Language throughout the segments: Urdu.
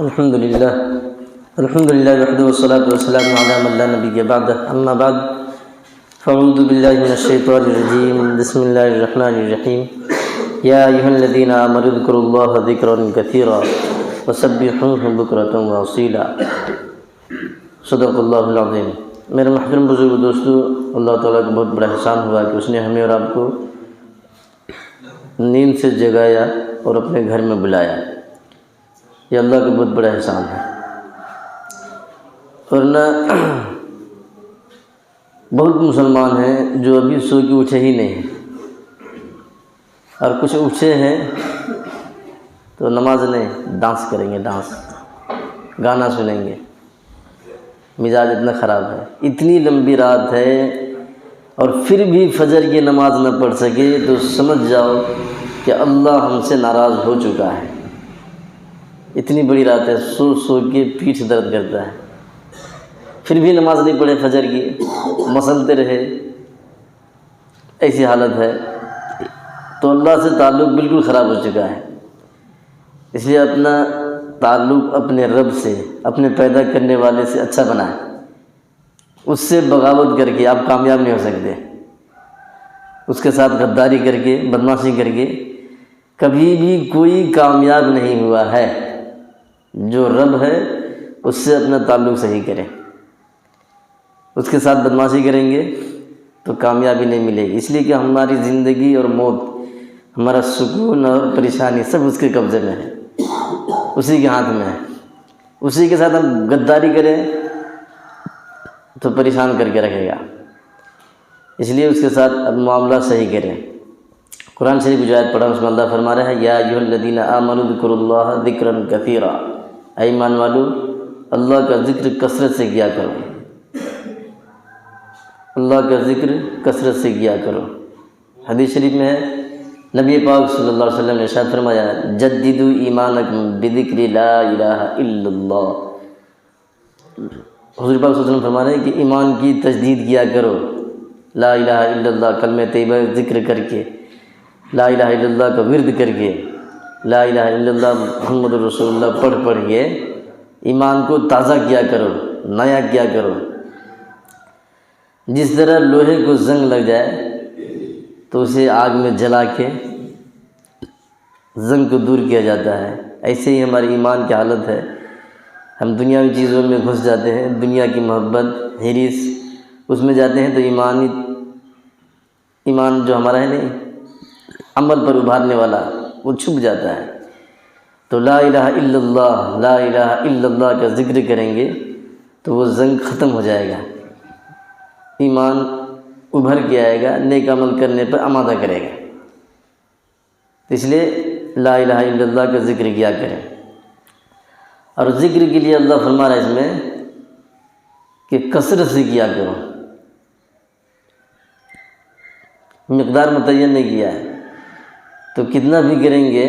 الحمد لله وحده والصلاة والسلام على من لا نبي بعده أما بعد فأعوذ بالله من الشيطان الرجيم بسم الله الرحمن الرحيم يا أيها الذين آمنوا اذكروا الله ذكرا كثيرا وسبحوه بكرة وأصيلا صدق اللہ العظیم۔ میرے محترم بزرگ دوستو، اللہ تعالیٰ کا بہت بڑا احسان ہوا کہ اس نے ہمیں اور آپ کو نیند سے جگایا اور اپنے گھر میں بلایا۔ یہ اللہ کا بہت بڑا احسان ہے۔ ورنہ بہت مسلمان ہیں جو ابھی سو کے اٹھے ہی نہیں ہیں، اور کچھ اٹھے ہیں تو نماز نہیں، ڈانس کریں گے، ڈانس گانا سنیں گے، مزاج اتنا خراب ہے۔ اتنی لمبی رات ہے اور پھر بھی فجر کی نماز نہ پڑھ سکے تو سمجھ جاؤ کہ اللہ ہم سے ناراض ہو چکا ہے۔ اتنی بڑی رات ہے، سو سو کے پیٹھ درد کرتا ہے، پھر بھی نماز نہیں پڑھے فجر کی، مسلتے رہے، ایسی حالت ہے تو اللہ سے تعلق بالکل خراب ہو چکا ہے۔ اس لیے اپنا تعلق اپنے رب سے، اپنے پیدا کرنے والے سے اچھا بنائیں۔ اس سے بغاوت کر کے آپ کامیاب نہیں ہو سکتے، اس کے ساتھ غداری کر کے، بدمعاشی کر کے کبھی بھی کوئی کامیاب نہیں ہوا ہے۔ جو رب ہے اس سے اپنا تعلق صحیح کریں، اس کے ساتھ بدمعاشی کریں گے تو کامیابی نہیں ملے گی، اس لیے کہ ہماری زندگی اور موت، ہمارا سکون اور پریشانی سب اس کے قبضے میں ہے، اسی کے ہاتھ میں ہے۔ اسی کے ساتھ ہم غداری کریں تو پریشان کر کے رکھے گا، اس لیے اس کے ساتھ اب معاملہ صحیح کریں۔ قرآن شریف کی جو آیت پڑھا اس میں اللہ فرما رہا ہے یا ایھا الذین آمنوا اذکروا اللہ ذکرا کثیرا، اے ایمان والو اللہ کا ذکر کثرت سے کیا کرو، اللہ کا ذکر کثرت سے کیا کرو۔ حدیث شریف میں ہے، نبی پاک صلی اللہ علیہ وسلم نے ارشاد فرمایا جددوا ایمانکم بذکر لا الہ الا اللہ۔ حضور پاک صلی اللہ علیہ وسلم فرما رہے ہیں کہ ایمان کی تجدید کیا کرو، لا الہ الا اللہ کلمہ طیبہ ذکر کر کے، لا الہ الا اللہ کا ورد کر کے، لا الہ الا اللہ محمد رسول اللہ پڑھ کے ایمان کو تازہ کیا کرو، نیا کیا کرو۔ جس طرح لوہے کو زنگ لگ جائے تو اسے آگ میں جلا کے زنگ کو دور کیا جاتا ہے، ایسے ہی ہماری ایمان کی حالت ہے۔ ہم دنیاوی چیزوں میں گھس جاتے ہیں، دنیا کی محبت، حرص، اس میں جاتے ہیں تو ایمان جو ہمارا ہے نہیں، عمل پر ابھارنے والا، وہ چھپ جاتا ہے۔ تو لا الہ الا اللہ، لا الہ الا اللہ کا ذکر کریں گے تو وہ زنگ ختم ہو جائے گا، ایمان ابھر کے آئے گا، نیک عمل کرنے پر آمادہ کرے گا۔ اس لیے لا الہ الا اللہ کا ذکر کیا کریں۔ اور ذکر کے لیے اللہ فرما رہا ہے اس میں کہ کثرت سے کیا کرو، مقدار متعین نہیں کیا ہے، تو کتنا بھی کریں گے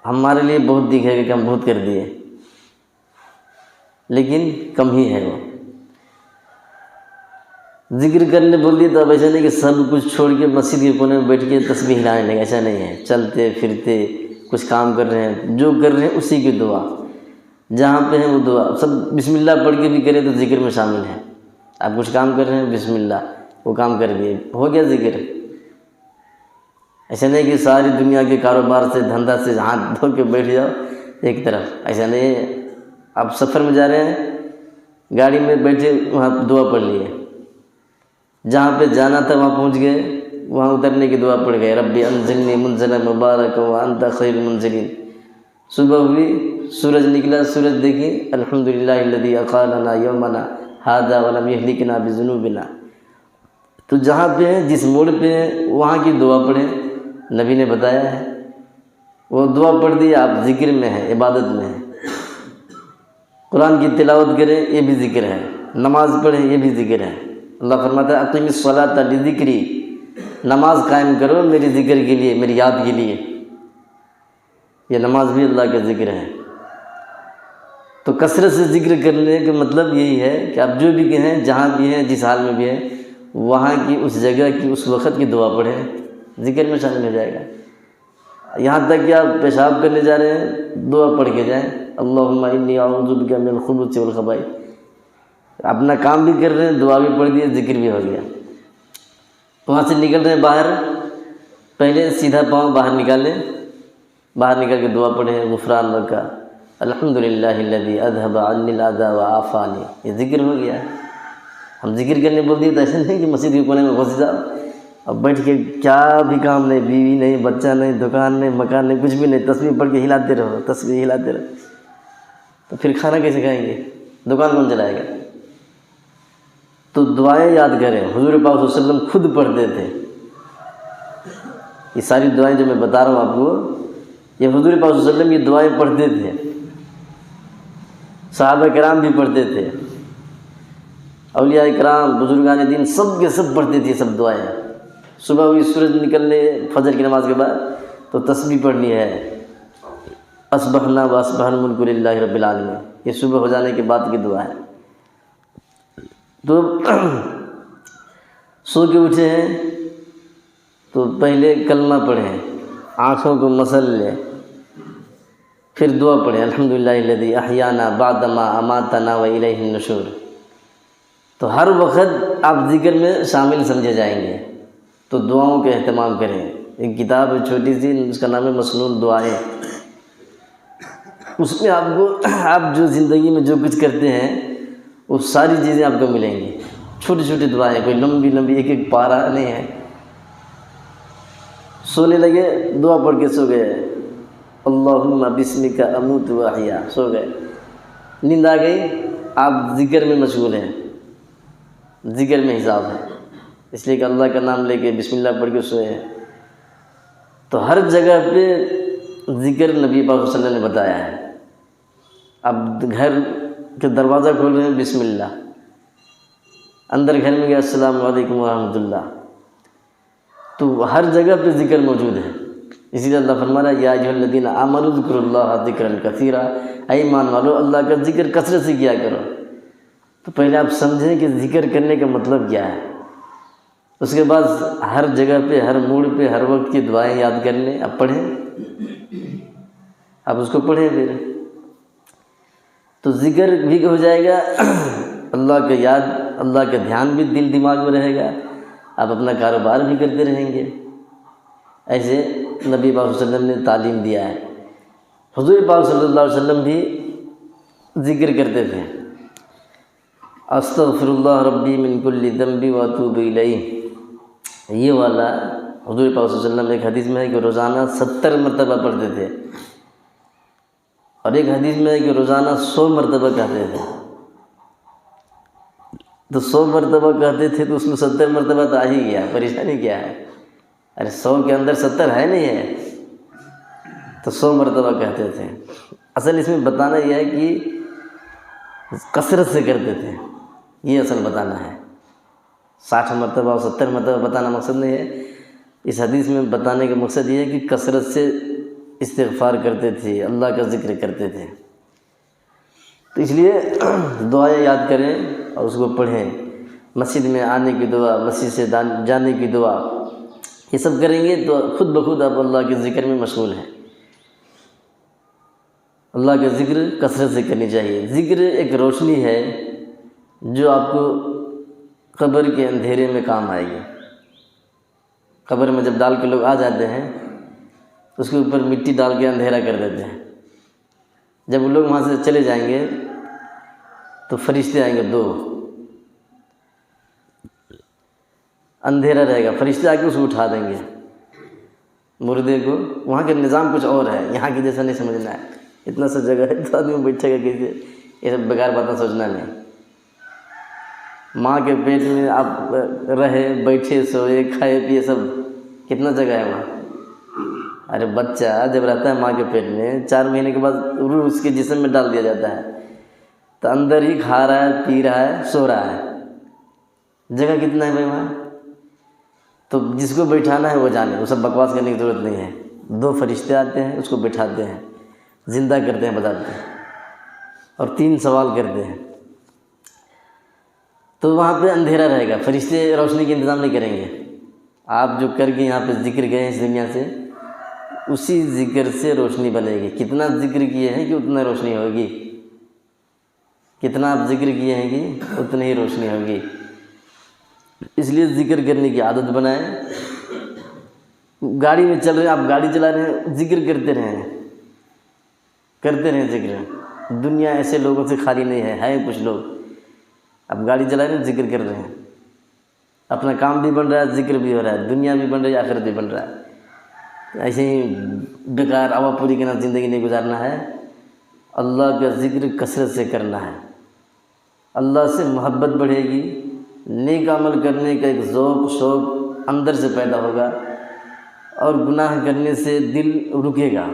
ہمارے لیے بہت دکھے گا کہ ہم بہت کر دیے، لیکن کم ہی ہے۔ وہ ذکر کرنے بول دیے تو اب ایسا نہیں کہ سب کچھ چھوڑ کے مسجد کے کونے میں بیٹھ کے تسبیح ہلانے لگے، ایسا نہیں ہے۔ چلتے پھرتے کچھ کام کر رہے ہیں، جو کر رہے ہیں اسی کی دعا، جہاں پہ ہیں وہ دعا، سب بسم اللہ پڑھ کے بھی کریں تو ذکر میں شامل ہے۔ آپ کچھ کام کر رہے ہیں، بسم اللہ، وہ کام کر دیے، ہو گیا ذکر۔ ایسا نہیں کہ ساری دنیا کے کاروبار سے، دھندا سے ہاتھ دھو کے بیٹھ جاؤ ایک طرف، ایسا نہیں ہے۔ آپ سفر میں جا رہے ہیں، گاڑی میں بیٹھے وہاں دعا پڑھ لیے، جہاں پہ جانا تھا وہاں پہنچ گئے، وہاں اترنے کی دعا پڑھ گئے ربی انزلنی منزلا مبارک وانت خیر المنزلین۔ صبح ہوئی، سورج نکلا، سورج دیکھی، الحمدللہ الذی اقامنا یومنا ھذا ولم یہلکنا بذنوبنا۔ تو جہاں پہ ہیں، جس موڑ پہ ہیں، وہاں کی دعا پڑھیں، نبی نے بتایا ہے۔ وہ دعا پڑھ دی، آپ ذکر میں ہیں، عبادت میں ہیں۔ قرآن کی تلاوت کریں، یہ بھی ذکر ہے، نماز پڑھیں، یہ بھی ذکر ہے۔ اللہ فرماتا ہے اقیم الصلاۃ لذکری، نماز قائم کرو میری ذکر کے لیے، میری یاد کے لیے۔ یہ نماز بھی اللہ کا ذکر ہے۔ تو کثرت سے ذکر کرنے کا مطلب یہی ہے کہ آپ جو بھی کہیں، جہاں بھی ہیں، جس حال میں بھی ہیں، وہاں کی، اس جگہ کی، اس وقت کی دعا پڑھیں، ذکر میں شامل ہو جائے گا۔ یہاں تک کہ آپ پیشاب کرنے جا رہے ہیں دعا پڑھ کے جائیں، اللہم انی اعوذ بک من الخبث والخبائث۔ اپنا کام بھی کر رہے ہیں، دعا بھی پڑھ دی، ذکر بھی ہو گیا۔ وہاں سے نکل رہے ہیں باہر، پہلے سیدھا پاؤں باہر نکالیں، باہر نکال کے دعا پڑھیں، غفران کا الحمدللہ الذی اذھب عنی الاذی وعافانی، یہ ذکر ہو گیا۔ ہم ذکر کرنے بول دیے تو ایسے نہیں کہ مسجد کے کونے میں گھس جاؤ اب بیٹھ کے کیا بھی کام نہیں، بیوی نہیں، بچہ نہیں، دکان نہیں، مکان نہیں، کچھ بھی نہیں، تسبیح پڑھ کے ہلاتے رہو، تسبیح ہلاتے رہو، تو پھر کھانا کیسے کھائیں گے؟ دکان کون چلائے گا؟ تو دعائیں یاد کریں، حضور پاک صلی اللہ علیہ وسلم خود پڑھتے تھے۔ یہ ساری دعائیں جو میں بتا رہا ہوں آپ کو، یہ حضور پاک صلی اللہ علیہ وسلم یہ دعائیں پڑھتے تھے، صحابہ کرام بھی پڑھتے تھے، اولیاء کرام، بزرگان دین سب کے سب پڑھتے تھے سب دعائیں۔ صبح ہوئی سورج نکلنے فجر کی نماز کے بعد تو تسبیح پڑھنی ہے، اصبحنا واصبح الملک للہ رب العالمین، یہ صبح ہو جانے کے بعد کی دعا ہے۔ تو سو کے اٹھے ہیں تو پہلے کلمہ پڑھیں، آنکھوں کو مسل لیں، پھر دعا پڑھیں الحمدللہ الذی احیانا بعدما اماتنا والیہ النشور۔ تو ہر وقت آپ ذکر میں شامل سمجھے جائیں گے، تو دعاؤں کا اہتمام کریں۔ ایک کتاب ہے چھوٹی سی، اس کا نام ہے مسنون دعائیں، اس میں آپ کو آپ جو زندگی میں جو کچھ کرتے ہیں وہ ساری چیزیں آپ کو ملیں گی۔ چھوٹی چھوٹی دعائیں، کوئی لمبی لمبی ایک ایک پارہ نہیں ہے۔ سونے لگے دعا پڑھ کے سو گئے، اللہم بسمک اموت و احیا، سو گئے۔ نیند آ گئی، آپ ذکر میں مشغول ہیں، ذکر میں حساب ہے، اس لیے کہ اللہ کا نام لے کے بسم اللہ پڑھ کے سوئے ہیں۔ تو ہر جگہ پہ ذکر نبی پاک صلی اللہ علیہ وسلم نے بتایا ہے۔ اب گھر کے دروازہ کھول رہے ہیں بسم اللہ، اندر گھر میں گیا السلام علیکم ورحمۃ اللہ، تو ہر جگہ پہ ذکر موجود ہے۔ اسی لیے اللہ فرما رہا ہے یا ایھا الذین آمنوا اذکروا اللہ ذکرا کثیرا، اے ایمان والو اللہ کا ذکر کثرت سے کیا کرو۔ تو پہلے آپ سمجھیں کہ ذکر کرنے کا مطلب کیا ہے، اس کے بعد ہر جگہ پہ، ہر موڑ پہ، ہر وقت کی دعائیں یاد کر لیں، اب پڑھیں، آپ اس کو پڑھیں، پھر تو ذکر بھی ہو جائے گا، اللہ کا یاد، اللہ کا دھیان بھی دل دماغ میں رہے گا، آپ اپنا کاروبار بھی کرتے رہیں گے۔ ایسے نبی پاک صلی اللہ علیہ وسلم نے تعلیم دیا ہے۔ حضور پاک صلی اللہ علیہ وسلم بھی ذکر کرتے تھے، استغفر اللہ ربی من کل ذنب واتوب الیہ، یہ والا حضور پاک صلی اللہ علیہ وسلم ایک حدیث میں ہے کہ روزانہ 70 مرتبہ پڑھتے تھے، اور ایک حدیث میں ہے کہ روزانہ 100 مرتبہ کہتے تھے۔ تو 100 مرتبہ کہتے تھے تو اس میں 70 مرتبہ تو آ ہی گیا، پریشانی کیا ہے؟ ارے 100 کے اندر 70 ہے نہیں ہے، تو 100 مرتبہ کہتے تھے۔ اصل اس میں بتانا یہ ہے کہ کثرت سے کرتے تھے، یہ اصل بتانا ہے۔ 60 مرتبہ اور 70 مرتبہ بتانا مقصد نہیں ہے، اس حدیث میں بتانے کا مقصد یہ ہے کہ کثرت سے استغفار کرتے تھے، اللہ کا ذکر کرتے تھے۔ تو اس لیے دعائیں یاد کریں اور اس کو پڑھیں، مسجد میں آنے کی دعا، مسجد سے جانے کی دعا، یہ سب کریں گے تو خود بخود آپ اللہ کے ذکر میں مشغول ہیں۔ اللہ کا ذکر کثرت سے کرنی چاہیے۔ ذکر ایک روشنی ہے جو آپ کو قبر کے اندھیرے میں کام آئے گی۔ قبر میں جب ڈال کے لوگ آ جاتے ہیں تو اس کے اوپر مٹی ڈال کے اندھیرا کر دیتے ہیں۔ جب وہ لوگ وہاں سے چلے جائیں گے تو فرشتے آئیں گے، 2 اندھیرا رہے گا، فرشتے آ کے اس کو اٹھا دیں گے مردے کو۔ وہاں کا نظام کچھ اور ہے، یہاں کی جیسا نہیں سمجھنا ہے۔ اتنا سا جگہ ہے تو آدمی بیٹھے گا کیسے، یہ سب بیکار باتیں سوچنا نہیں۔ ماں کے پیٹ میں آپ رہے، بیٹھے، سوئے، کھائے پیے، سب کتنا جگہ ہے وہاں۔ ارے بچہ جب رہتا ہے ماں کے پیٹ میں 4 مہینے کے بعد روح اس کے جسم میں ڈال دیا جاتا ہے، تو اندر ہی کھا رہا ہے، پی رہا ہے، سو رہا ہے، جگہ کتنا ہے بھائی وہاں۔ تو جس کو بیٹھانا ہے وہ جانے، وہ سب بکواس کرنے کی ضرورت نہیں ہے۔ 2 فرشتے آتے ہیں، اس کو بٹھاتے ہیں، زندہ کرتے ہیں، بتاتے ہیں، اور 3 سوال کرتے ہیں۔ تو وہاں پہ اندھیرا رہے گا، فرشتے روشنی کا انتظام نہیں کریں گے۔ آپ جو کر کے یہاں پہ ذکر گئے ہیں اس دنیا سے، اسی ذکر سے روشنی بنے گی. کتنا ذکر کیے ہیں کہ اتنا روشنی ہوگی, کتنا آپ ذکر کیے ہیں کہ اتنی ہی روشنی ہوگی. اس لیے ذکر کرنے کی عادت بنائیں. گاڑی میں چل رہے ہیں, آپ گاڑی چلا رہے ہیں, ذکر کرتے رہیں ذکر. دنیا ایسے لوگوں سے خالی نہیں ہے کچھ لوگ. آپ گاڑی چلا رہے ہیں, ذکر کر رہے ہیں, اپنا کام بھی بن رہا ہے, ذکر بھی ہو رہا ہے, دنیا بھی بن رہی ہے, آخرت بھی بن رہا ہے. ایسے ہی بیکار ہوا پوری کے نام زندگی نہیں گزارنا ہے. اللہ کا ذکر کثرت سے کرنا ہے. اللہ سے محبت بڑھے گی, نیک عمل کرنے کا ایک ذوق شوق اندر سے پیدا ہوگا, اور گناہ کرنے سے دل رکے گا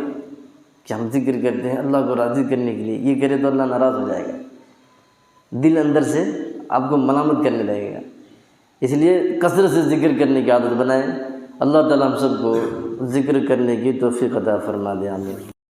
کہ ہم ذکر کرتے ہیں اللہ کو راضی کرنے کے لیے, یہ کرے تو اللہ ناراض ہو جائے گا. دل اندر سے آپ کو ملامت کرنے لگے گا. اس لیے کثرت سے ذکر کرنے کی عادت بنائیں. اللہ تعالیٰ ہم سب کو ذکر کرنے کی توفیق عطا فرما دے. آمین.